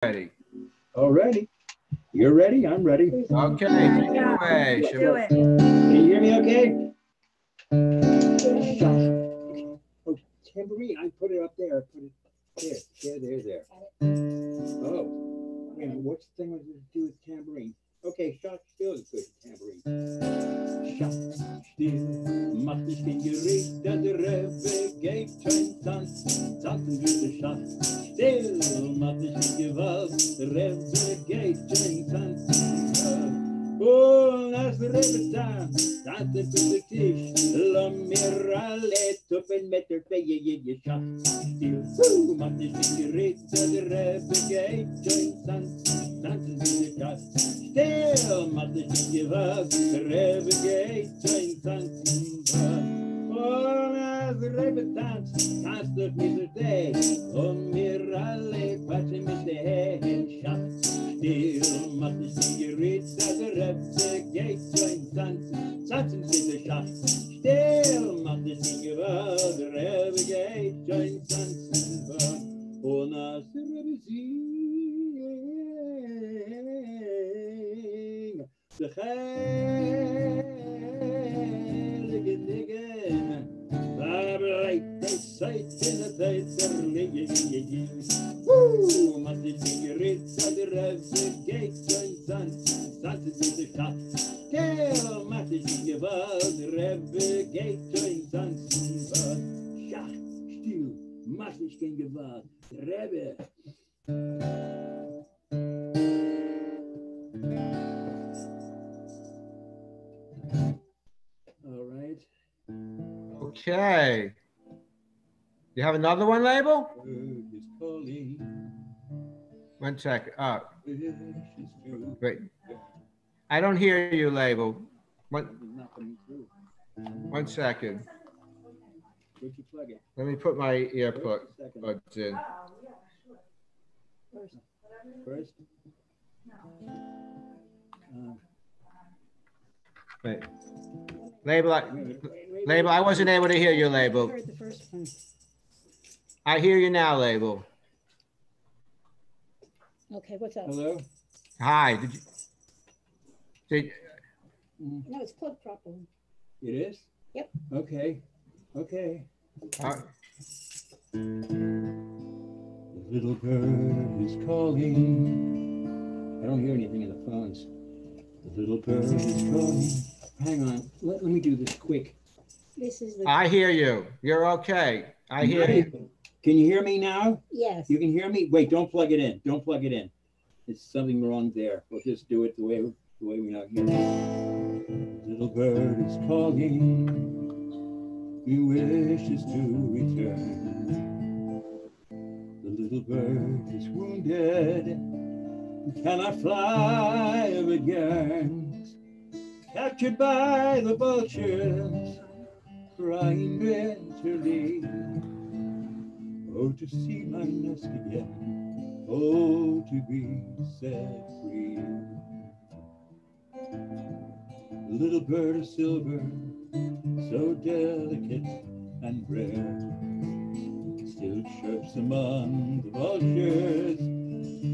ready. Already. You're ready? I'm ready. Okay, take it away. Do it. Can you hear me okay? Oh, tambourine. I put it up there. Put it there. Oh. Wait, what's the thing to do with tambourine? Okay, shot still is good tambourine. Shot still, macht nicht den Gericht, der Rebbe geht kein Tanz, tanzen wir den Schach still, macht nicht den Gewalt, der Rebbe geht kein Tanz. Und als der Rebbe tanzt, tanzt er für den Tisch, lass mir alle Tuppen mit der Fee, je Schach still, macht nicht den Gericht, der Rebbe geht kein Tanz, tanzen wir den Schach still, macht nicht den Gewalt, der Rebbe geht kein Tanzen. Und als der Rebbe tanzt, tanzt er mit der Tee, und wir alle quatschen mit der Hände, Schach still, macht nicht den Gericht, der Rebbe geht kein Tanzen, tanzen wir den Schach still, macht nicht den Gewalt, der Rebbe geht kein Tanzen. Und als der Rebbe singt, the heilige Dingen, vibrate, they say, in the face of woo, man, the cigarettes of the Rebbe join Santos in the shop. Tell man, the cigarettes, the Rebbe join Santos. Schach, still, mach nicht kein Gewalt, Rebbe. All right. Okay. You have another one, Label? Is calling. 1 second. Wait. I don't hear you, Label. One second. Where'd you plug it? Let me put my earbuds in. First? Wait. Label, I wasn't able to hear you, Label. I heard the first one. I hear you now, Label. Okay, what's up? Hello? Hi. No, it's plugged properly. It is? Yep. Okay. The little bird is calling. I don't hear anything in the phones. The little bird is calling. Hang on. Let me do this quick. This is the. I hear you. You're okay. I hear you. Can you hear me now? Yes. You can hear me? Wait, don't plug it in. Don't plug it in. There's something wrong there. We'll just do it the way we know here. Little bird is calling. He wishes to return. The little bird is wounded and cannot fly again. Captured by the vultures, crying bitterly. Oh, to see my nest again. Oh, to be set free. The little bird of silver, so delicate and rare, still chirps among the vultures,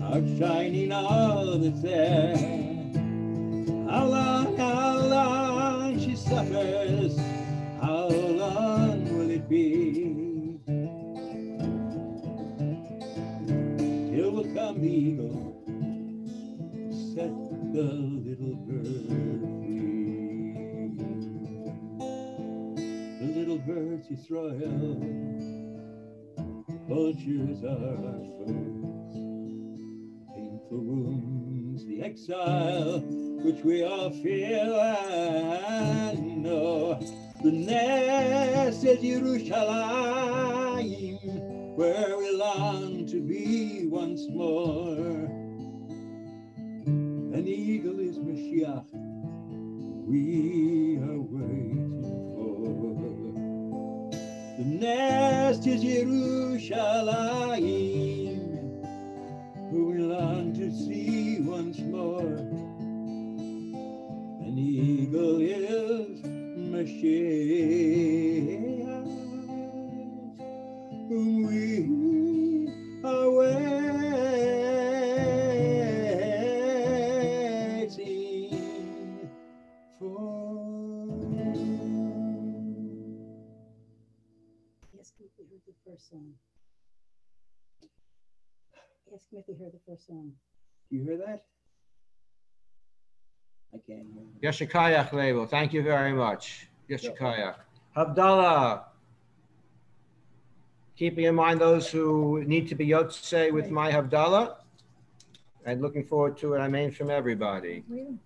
outshining all of its air. How long she suffers, how long will it be? Till will come the eagle, set the little bird free. The little birds Israel, vultures are our foes. Painful wounds, the exile, which we all feel and know. The nest is Yerushalayim, where we long to be once more. An eagle is Mashiach, we are waiting for. The nest is Yerushalayim, who we long to see once more. An eagle is Mashiach, whom we are waiting We have to hear the first song. Do you hear that? I can't hear. Yeshikayach label. Thank you very much. Yeshikayach. Havdallah. Keeping in mind those who need to be Yotze with my Havdallah. And looking forward to it. I mean, from everybody. Really?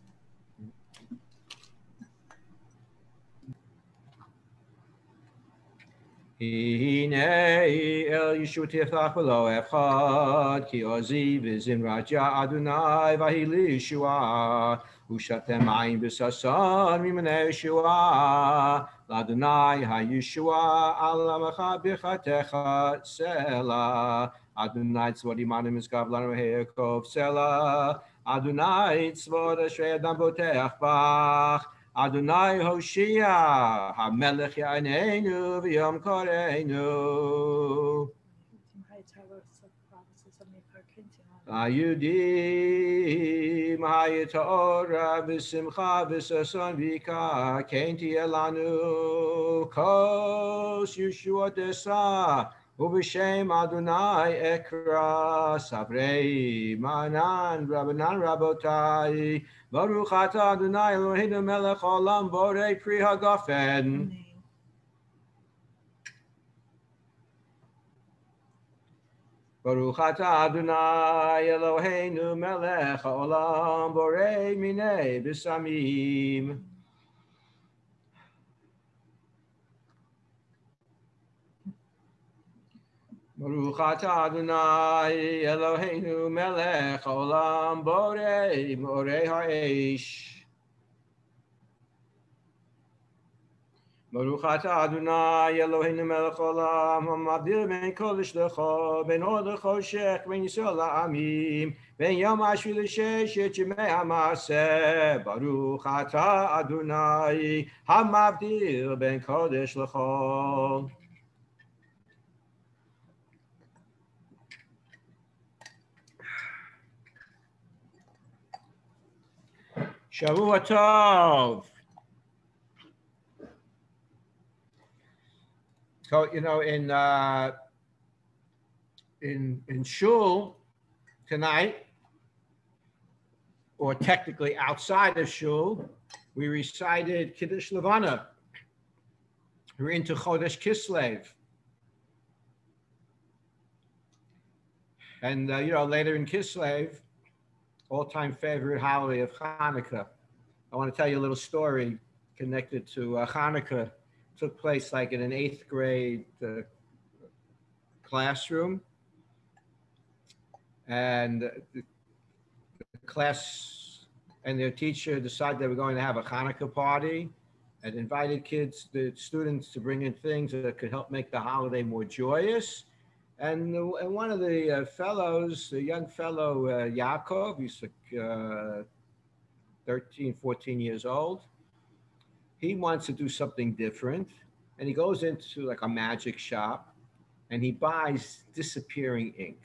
Hinei el Yeshua tifach v'lo echad ki oziv v'zimrat Adonai v'hili Yeshua u'shatem ayin b'sason mimenei Yeshua l'Adonai ha'Yeshua alamacha b'chatecha Selah Adonai tzvod imanim miskav lanu he'ekov Selah Adonai tzvod ashrei adam boteach bach Adonai Hoshia, HaMelech Yaneinu v'Yom Koreinu. Ayudim Hayatorah v'Simcha v'Sason v'Ika Kenti Elanu Kos Yeshua Desa Ub'Shem Adonai Ekra Savrei Manan Rabbanan Rabotai Baruch atah Adonai Eloheinu melech olam borei pri hagafen. Baruch atah Adonai Eloheinu melech olam borei minei b'samim. Baruch atah Adonai Eloheinu melech olam borei morei ha'esh. Baruch atah Adonai Eloheinu melech olam ha'mavdil ben kodesh lecha ben or lechoshech ben Yisrael la'amim ben yom ha'shvi l'sheshet yemei ha'maseh. Baruch atah Adonai ha'mavdil ben kodesh lecha. Shavua Tov. So in shul tonight, or technically outside of shul, we recited Kiddush Levana. We're into Chodesh Kislev, and later in Kislev, all-time favorite holiday of Hanukkah. I want to tell you a little story connected to Hanukkah. It took place like in an 8th grade classroom. And the class and their teacher decided they were going to have a Hanukkah party and invited the students to bring in things that could help make the holiday more joyous. And one of the fellows, the young fellow, Yaakov, he's like 13, 14 years old. He wants to do something different. And he goes into like a magic shop and he buys disappearing ink.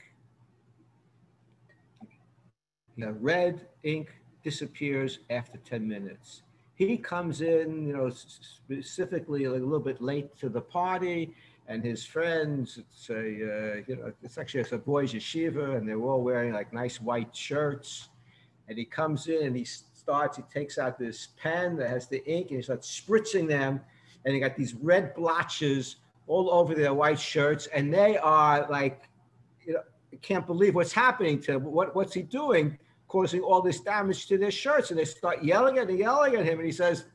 The red ink disappears after 10 minutes. He comes in, specifically a little bit late to the party. And his friends, it's a boys' yeshiva, and they're all wearing like nice white shirts. And he comes in and he takes out this pen that has the ink and he starts spritzing them. And they got these red blotches all over their white shirts. And they are like, can't believe what's happening to them. What's he doing? Causing all this damage to their shirts. And they start yelling at him. And he says,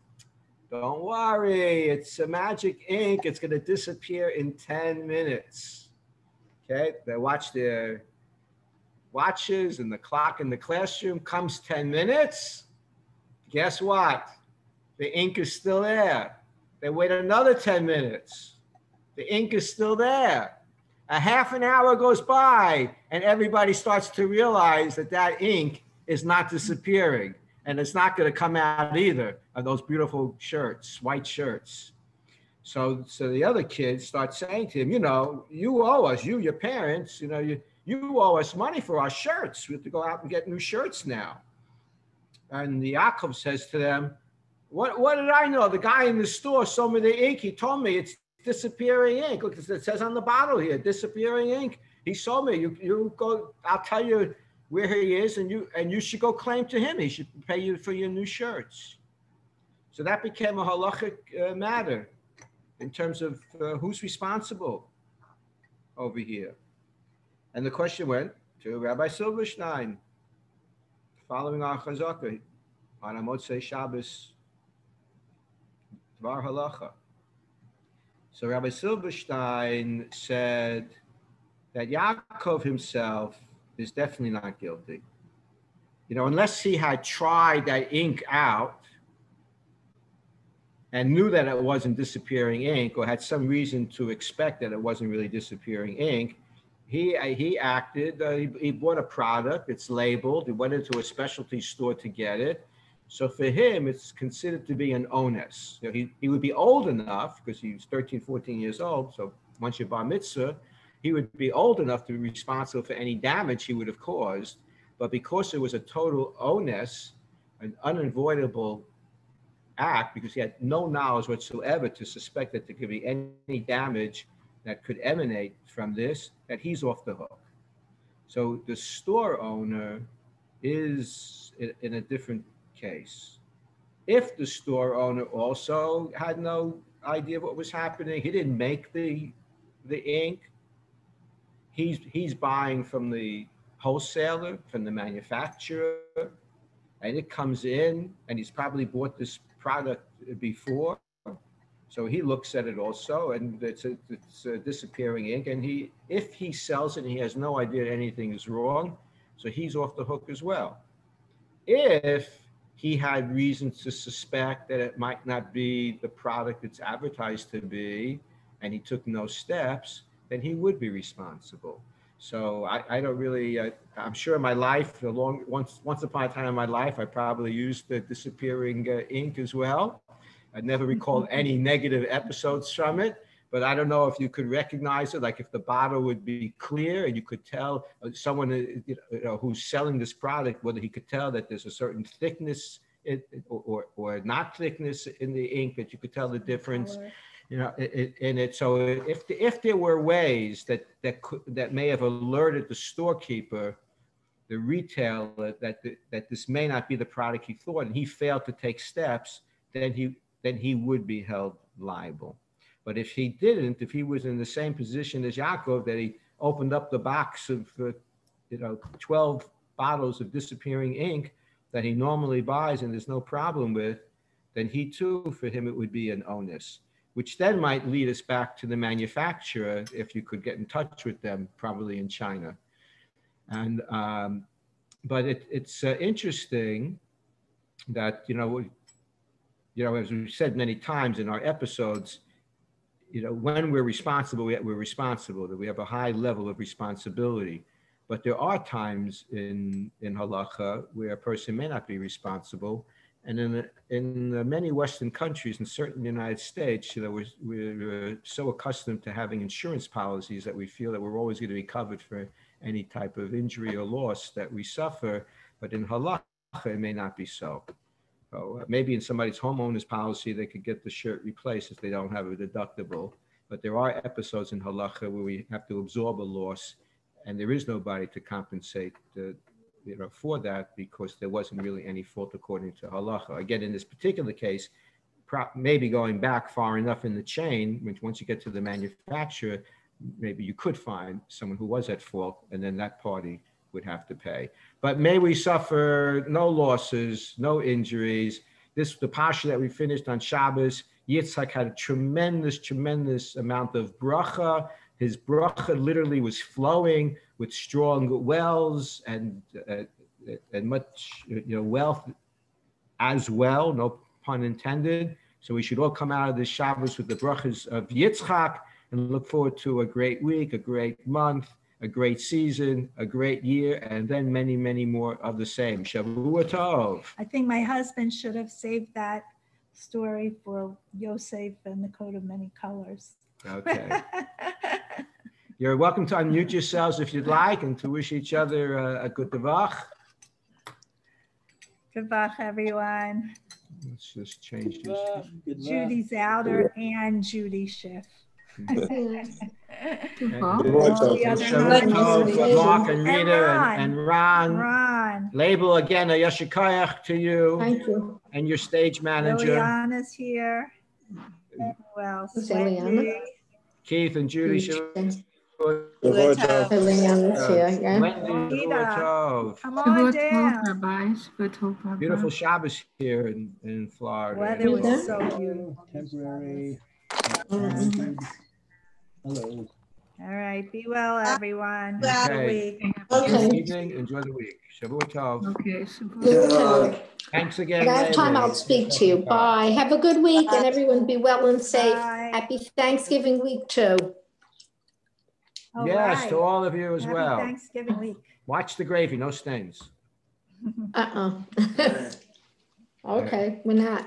don't worry, it's a magic ink. It's going to disappear in 10 minutes. Okay, they watch their watches and the clock in the classroom. Comes 10 minutes. Guess what? The ink is still there. They wait another 10 minutes. The ink is still there. A half an hour goes by and everybody starts to realize that ink is not disappearing. And it's not going to come out either of those beautiful shirts, white shirts. So the other kids start saying to him, you owe us, your parents, you owe us money for our shirts. We have to go out and get new shirts now. And the Yaakov says to them, what did I know? The guy in the store sold me the ink. He told me it's disappearing ink. Look, it says on the bottle here, disappearing ink. He sold me. You go. I'll tell you where he is, and you should go claim to him. He should pay you for your new shirts. So that became a halachic matter in terms of who's responsible over here. And the question went to Rabbi Silverstein, following our chazaka on a Motzei Shabbos Dvar Halacha. So Rabbi Silverstein said that Yaakov himself is definitely not guilty. Unless he had tried that ink out and knew that it wasn't disappearing ink, or had some reason to expect that it wasn't really disappearing ink, he acted, he bought a product, it's labeled, he went into a specialty store to get it. So for him, it's considered to be an onus. He would be old enough, because he was 13, 14 years old, so once you're bar mitzvah, he would be old enough to be responsible for any damage he would have caused. But because it was a total onus, an unavoidable act, because he had no knowledge whatsoever to suspect that there could be any damage that could emanate from this, that he's off the hook. So the store owner is in a different case. If the store owner also had no idea what was happening, he didn't make the ink, he's buying from the wholesaler, from the manufacturer, and it comes in, and he's probably bought this product before, so he looks at it also, and it's a disappearing ink, and if he sells it and he has no idea anything is wrong, so he's off the hook as well. If he had reason to suspect that it might not be the product it's advertised to be, and he took no steps, then he would be responsible. So I don't really, I'm sure in my life, once upon a time in my life, I probably used the disappearing ink as well. I never recall any negative episodes from it, but I don't know if you could recognize it, like if the bottle would be clear and you could tell someone who's selling this product, whether he could tell that there's a certain thickness or not thickness in the ink, that you could tell the difference. In it. So if there were ways that may have alerted the storekeeper, the retailer, that this may not be the product he thought, and he failed to take steps, then he would be held liable. But if he didn't, if he was in the same position as Yaakov, that he opened up the box of 12 bottles of disappearing ink that he normally buys and there's no problem with, then he too, for him, it would be an onus, which then might lead us back to the manufacturer, if you could get in touch with them, probably in China. And but it's interesting that as we've said many times in our episodes, when we're responsible, we're responsible. That we have a high level of responsibility. But there are times in halacha where a person may not be responsible. And in many Western countries, and certainly in the United States, we're so accustomed to having insurance policies that we feel that we're always going to be covered for any type of injury or loss that we suffer. But in halacha, it may not be so. So maybe in somebody's homeowner's policy, they could get the shirt replaced if they don't have a deductible. But there are episodes in halacha where we have to absorb a loss, and there is nobody to compensate for that, because there wasn't really any fault according to halacha. Again, in this particular case, maybe going back far enough in the chain, which once you get to the manufacturer, maybe you could find someone who was at fault, and then that party would have to pay. But may we suffer no losses, no injuries. The pasha that we finished on Shabbos, Yitzhak had a tremendous amount of bracha. His bracha literally was flowing with strong wells and much wealth as well, no pun intended. So we should all come out of this Shabbos with the brachas of Yitzchak and look forward to a great week, a great month, a great season, a great year, and then many, many more of the same. Shavua Tov. I think my husband should have saved that story for Yosef and the coat of many colors. Okay. You're welcome to unmute yourselves if you'd like, and to wish each other a good Tavach. Good Tavach, everyone. Let's just change this. Judy Zouder and Judy Schiff. All the other Shabbat names. Tov for Mark and And Rita Ron. and Ron. Ron. Label again a Yashikayach to you Thank you. and your stage manager, Liliana's here. Who else? Who's Wendy. Eliana? Keith and Judy. Liliana's Shabbat here, yeah. Wendy, Rita. Shabbat Tov. Come on down. Beautiful Shabbos here in Florida. Weather was Rita? so beautiful. Temporary. Mm-hmm. Hello. All right. Be well, everyone. Okay. Have a good week. Good Okay. evening. Enjoy the week. Shabbat Tov. Okay, Okay. Thanks again. When I have time, Label. I'll speak to you. Bye. Have a good week and everyone be well and safe. Bye. Happy Thanksgiving week too. All Yes, right. to all of you as Happy well. Thanksgiving week. Watch the gravy, no stains. Okay, we're not.